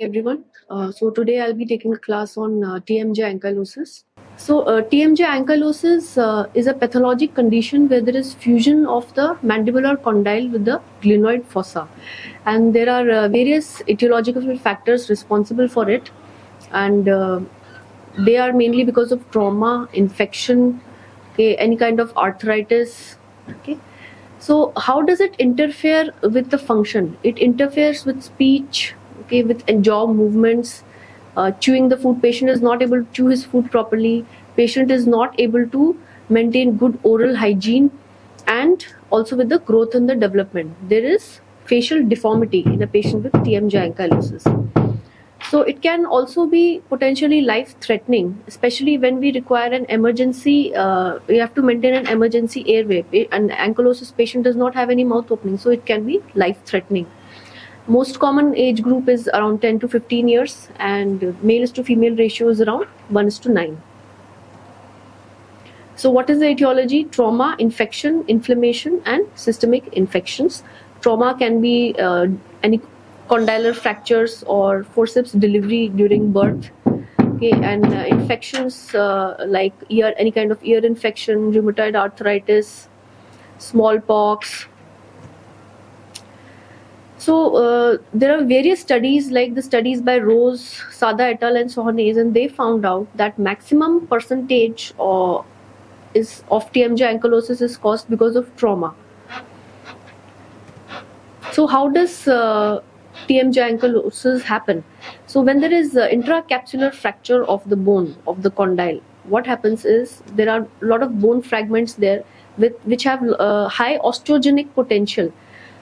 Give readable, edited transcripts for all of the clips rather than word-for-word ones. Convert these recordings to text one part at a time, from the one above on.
Everyone. So today I'll be taking a class on TMJ ankylosis. So TMJ ankylosis is a pathologic condition where there is fusion of the mandibular condyle with the glenoid fossa, and there are various etiological factors responsible for it, and they are mainly because of trauma, infection, okay, any kind of arthritis, okay. So how does it interfere with the function? It interferes with speech, okay, with jaw movements, chewing the food. Patient is not able to chew his food properly. Patient is not able to maintain good oral hygiene, and also with the growth and the development. There is facial deformity in a patient with TMJ ankylosis. So it can also be potentially life-threatening, especially when we require an emergency. We have to maintain an emergency airway. An ankylosis patient does not have any mouth opening, so it can be life-threatening. Most common age group is around 10 to 15 years, and male to female ratio is around 1:9. So what is the etiology? Trauma, infection, inflammation, and systemic infections. Trauma can be any condylar fractures or forceps delivery during birth. Okay, and infections like any kind of ear infection, rheumatoid arthritis, smallpox. So there are various studies, like the studies by Rose, Sada et al. And Sohanes, and they found out that maximum percentage of TMJ ankylosis is caused because of trauma. So how does TMJ ankylosis happen? So when there is intracapsular fracture of the bone of the condyle, what happens is there are a lot of bone fragments there which have high osteogenic potential.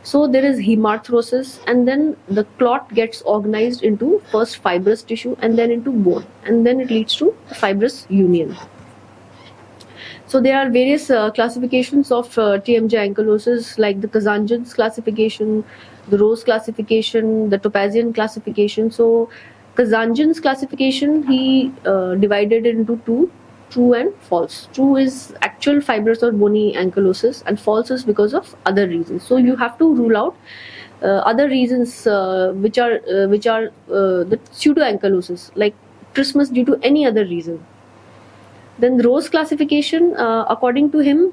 So there is hemarthrosis, and then the clot gets organized into first fibrous tissue and then into bone, and then it leads to fibrous union. So there are various classifications of TMJ ankylosis, like the Kazanjan's classification, the Rose classification, the Topazian classification. So Kazanjan's classification, he divided it into two: true and false. True is actual fibrous or bony ankylosis, and false is because of other reasons. So you have to rule out other reasons which are the pseudo ankylosis, like trismus due to any other reason. Then Rose classification, according to him,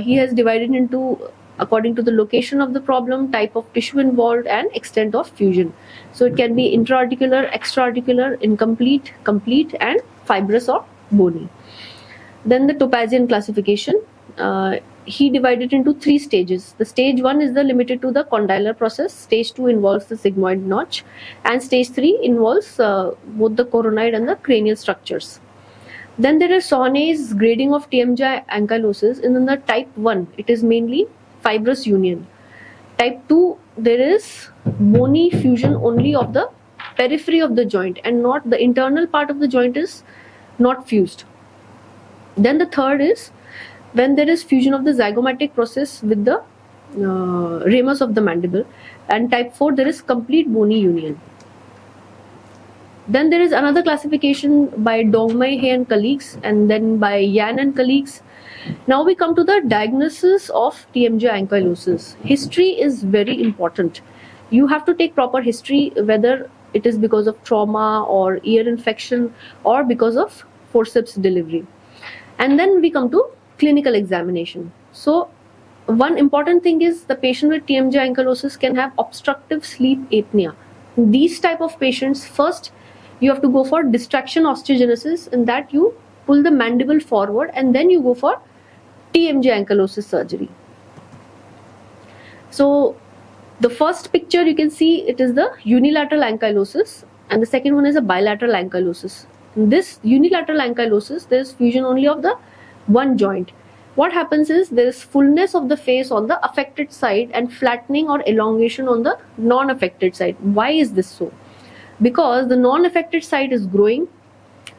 he has divided into according to the location of the problem, type of tissue involved, and extent of fusion. So it can be intra-articular, extra-articular, incomplete, complete, and fibrous or bony. Then the Topazian classification, he divided into three stages. The stage 1 is the limited to the condylar process. Stage 2 involves the sigmoid notch, and stage 3 involves both the coronoid and the cranial structures. Then there is Sohane's grading of TMJ ankylosis, and in the type 1, it is mainly fibrous union. Type 2, there is bony fusion only of the periphery of the joint, and not the internal part of the joint is not fused. Then the third is when there is fusion of the zygomatic process with the ramus of the mandible, and type 4, there is complete bony union. Then there is another classification by Dongmei, He and colleagues, and then by Yan and colleagues. Now we come to the diagnosis of TMJ ankylosis. History is very important. You have to take proper history, whether it is because of trauma or ear infection or because of forceps delivery. And then we come to clinical examination. So one important thing is the patient with TMJ ankylosis can have obstructive sleep apnea. These type of patients, first you have to go for distraction osteogenesis, in that you pull the mandible forward, and then you go for TMJ ankylosis surgery. So the first picture you can see, it is the unilateral ankylosis, and the second one is a bilateral ankylosis. In this unilateral ankylosis, there is fusion only of the one joint. What happens is there is fullness of the face on the affected side and flattening or elongation on the non-affected side. Why is this so? Because the non-affected side is growing,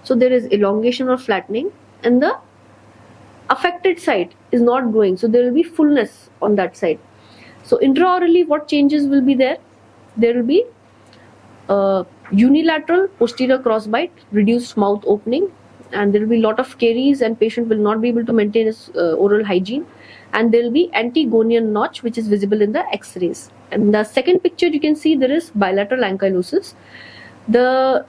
so there is elongation or flattening, and the affected side is not growing, so there will be fullness on that side. So intraorally, what changes will be there? There will be unilateral posterior crossbite, reduced mouth opening, and there will be a lot of caries, and patient will not be able to maintain his oral hygiene, and there will be antigonian notch, which is visible in the x-rays. And the second picture you can see, there is bilateral ankylosis. The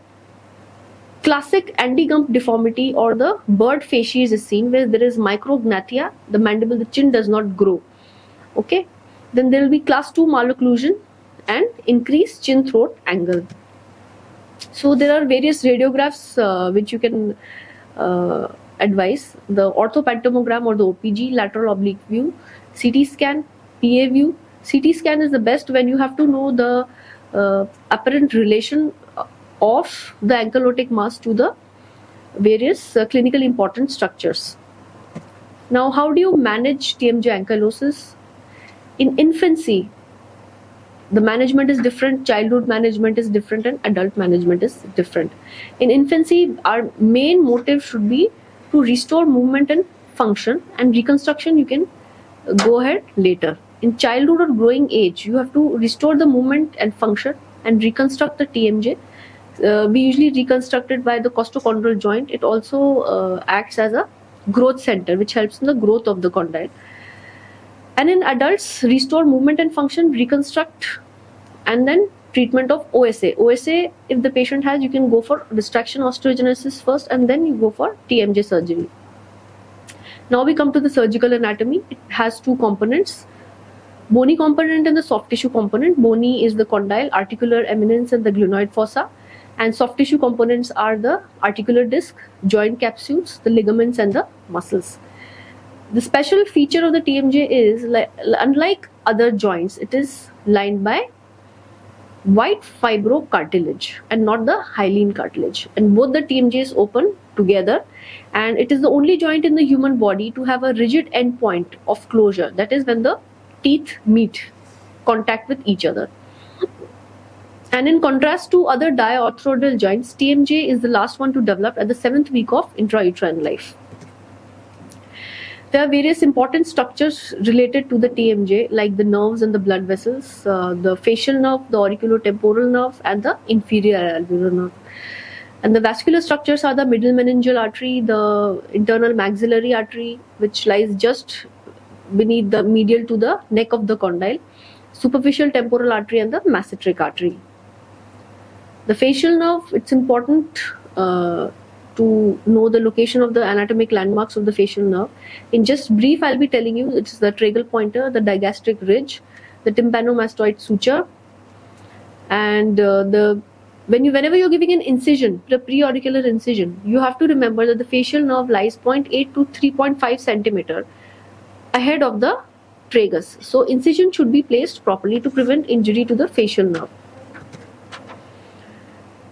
classic anti-gump deformity or the bird facies is seen, where there is micrognathia, the mandible, the chin does not grow. Okay, then there will be class 2 malocclusion and increased chin throat angle. So there are various radiographs which you can advise: the orthopantomogram or the OPG, lateral oblique view, CT scan, PA view. CT scan is the best when you have to know the apparent relation of the ankylotic mass to the various clinically important structures. Now, how do you manage TMJ ankylosis? In infancy, the management is different, childhood management is different, and adult management is different. In infancy, our main motive should be to restore movement and function, and reconstruction you can go ahead later. In childhood or growing age, you have to restore the movement and function and reconstruct the TMJ. We usually reconstruct it by the costochondral joint. It also acts as a growth center, which helps in the growth of the condyle. And in adults, restore movement and function, reconstruct, and then treatment of OSA. OSA, if the patient has, you can go for distraction osteogenesis first, and then you go for TMJ surgery. Now we come to the surgical anatomy. It has two components: bony component and the soft tissue component. Bony is the condyle, articular eminence, and the glenoid fossa. And soft tissue components are the articular disc, joint capsules, the ligaments, and the muscles. The special feature of the TMJ is, unlike other joints, it is lined by white fibrocartilage and not the hyaline cartilage. And both the TMJs open together, and it is the only joint in the human body to have a rigid end point of closure. That is when the teeth meet, contact with each other. And in contrast to other diarthrodal joints, TMJ is the last one to develop at the 7th week of intrauterine life. There are various important structures related to the TMJ, like the nerves and the blood vessels, the facial nerve, the auriculotemporal nerve, and the inferior alveolar nerve. And the vascular structures are the middle meningeal artery, the internal maxillary artery, which lies just beneath the medial to the neck of the condyle, superficial temporal artery, and the masseteric artery. The facial nerve, it's important to know the location of the anatomic landmarks of the facial nerve. In just brief, I'll be telling you it's the tragal pointer, the digastric ridge, the tympanomastoid suture, and whenever you're giving an incision, the preauricular incision, you have to remember that the facial nerve lies 0.8 to 3.5 centimeter ahead of the tragus. So incision should be placed properly to prevent injury to the facial nerve.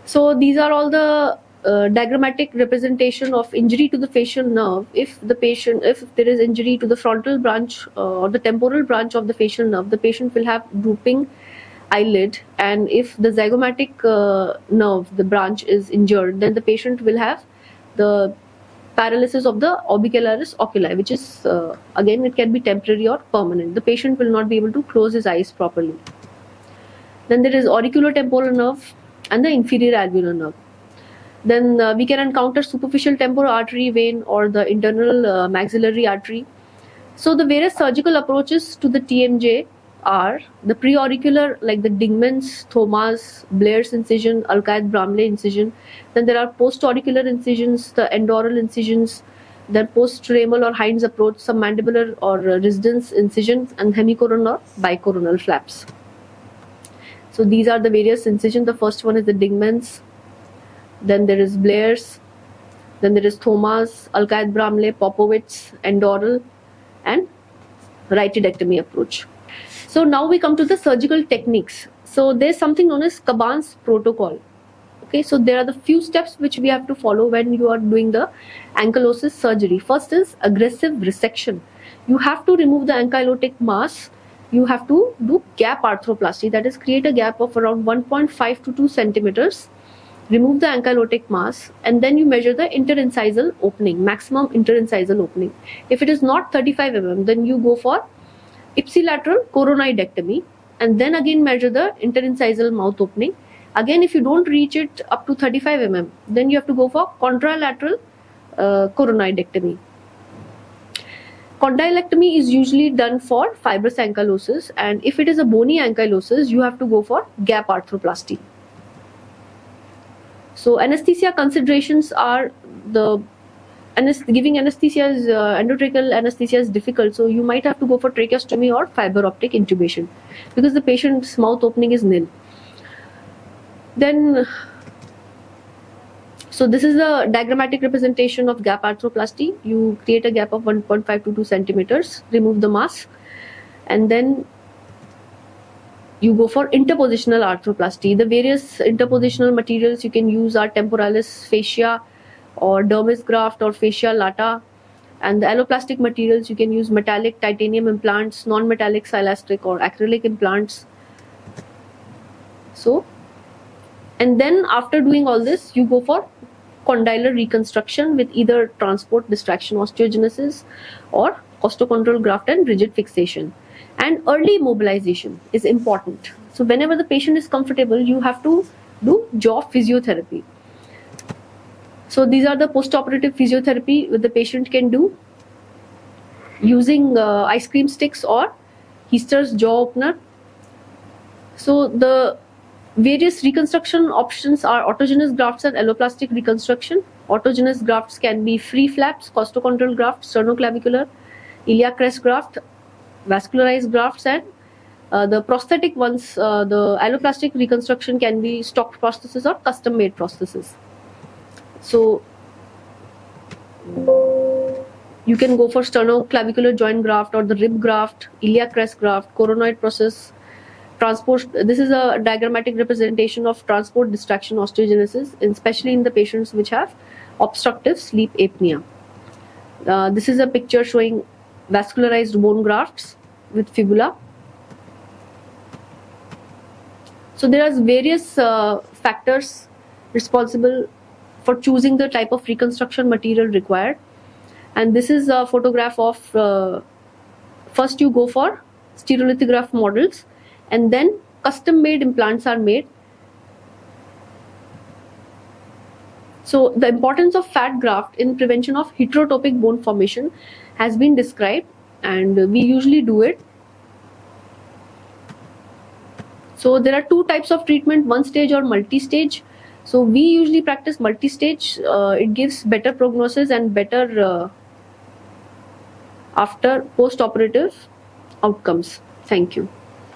So these are all the diagrammatic representation of injury to the facial nerve. If there is injury to the frontal branch or the temporal branch of the facial nerve, the patient will have drooping eyelid, and if the zygomatic nerve, the branch, is injured, then the patient will have the paralysis of the orbicularis oculi, which is again, it can be temporary or permanent. The patient will not be able to close his eyes properly. Then there is auriculotemporal nerve and the inferior alveolar nerve. Then we can encounter superficial temporal artery vein or the internal maxillary artery. So the various surgical approaches to the TMJ are the preauricular, like the Dingman's, Thomas, Blair's incision, Alcaid-Bramley incision. Then there are post-auricular incisions, the endoral incisions, then post-ramal or Hind's approach, some mandibular or residence incisions, and hemicoronal or bicoronal flaps. So these are the various incisions. The first one is the Dingman's, then there is Blair's, then there is Thomas, Alcaid-Bramley, Popovitz, endoral, and rightidectomy approach. So now we come to the surgical techniques. So there's something known as Caban's protocol. Okay, so there are the few steps which we have to follow when you are doing the ankylosis surgery. First is aggressive resection. You have to remove the ankylotic mass. You have to do gap arthroplasty, that is, create a gap of around 1.5 to 2 centimeters. Remove the ankylotic mass, and then you measure the interincisal opening, maximum interincisal opening. If it is not 35 mm, then you go for ipsilateral coronoidectomy, and then again measure the interincisal mouth opening. Again, if you don't reach it up to 35 mm, then you have to go for contralateral coronoidectomy. Condylectomy is usually done for fibrous ankylosis, and if it is a bony ankylosis, you have to go for gap arthroplasty. So anesthesia considerations are the giving anesthesia is endotracheal anesthesia is difficult, so you might have to go for tracheostomy or fiber optic intubation because the patient's mouth opening is nil. Then, so this is a diagrammatic representation of gap arthroplasty. You create a gap of 1.5 to 2 centimeters, remove the mass, and then you go for interpositional arthroplasty. The various interpositional materials you can use are temporalis fascia or dermis graft or fascia lata. And the alloplastic materials, you can use metallic titanium implants, non-metallic silastic or acrylic implants. So, and then after doing all this, you go for condylar reconstruction with either transport distraction osteogenesis or costochondral graft and rigid fixation. And early mobilization is important. So whenever the patient is comfortable, you have to do jaw physiotherapy. So these are the post-operative physiotherapy that the patient can do using ice cream sticks or Hester's jaw opener. So the various reconstruction options are autogenous grafts and alloplastic reconstruction. Autogenous grafts can be free flaps, costochondral graft, sternoclavicular, iliac crest graft, vascularized grafts, and the prosthetic ones, the alloplastic reconstruction can be stock prosthesis or custom made prosthesis. So you can go for sternoclavicular joint graft or the rib graft, iliac crest graft, coronoid process, transport. This is a diagrammatic representation of transport distraction osteogenesis, especially in the patients which have obstructive sleep apnea. This is a picture showing vascularized bone grafts with fibula. So there are various factors responsible for choosing the type of reconstruction material required. And this is a photograph of first you go for stereolithograph models and then custom made implants are made. So the importance of fat graft in prevention of heterotopic bone formation has been described, and we usually do it. So there are two types of treatment, one stage or multi-stage. So we usually practice multi-stage. It gives better prognosis and better after post-operative outcomes. Thank you.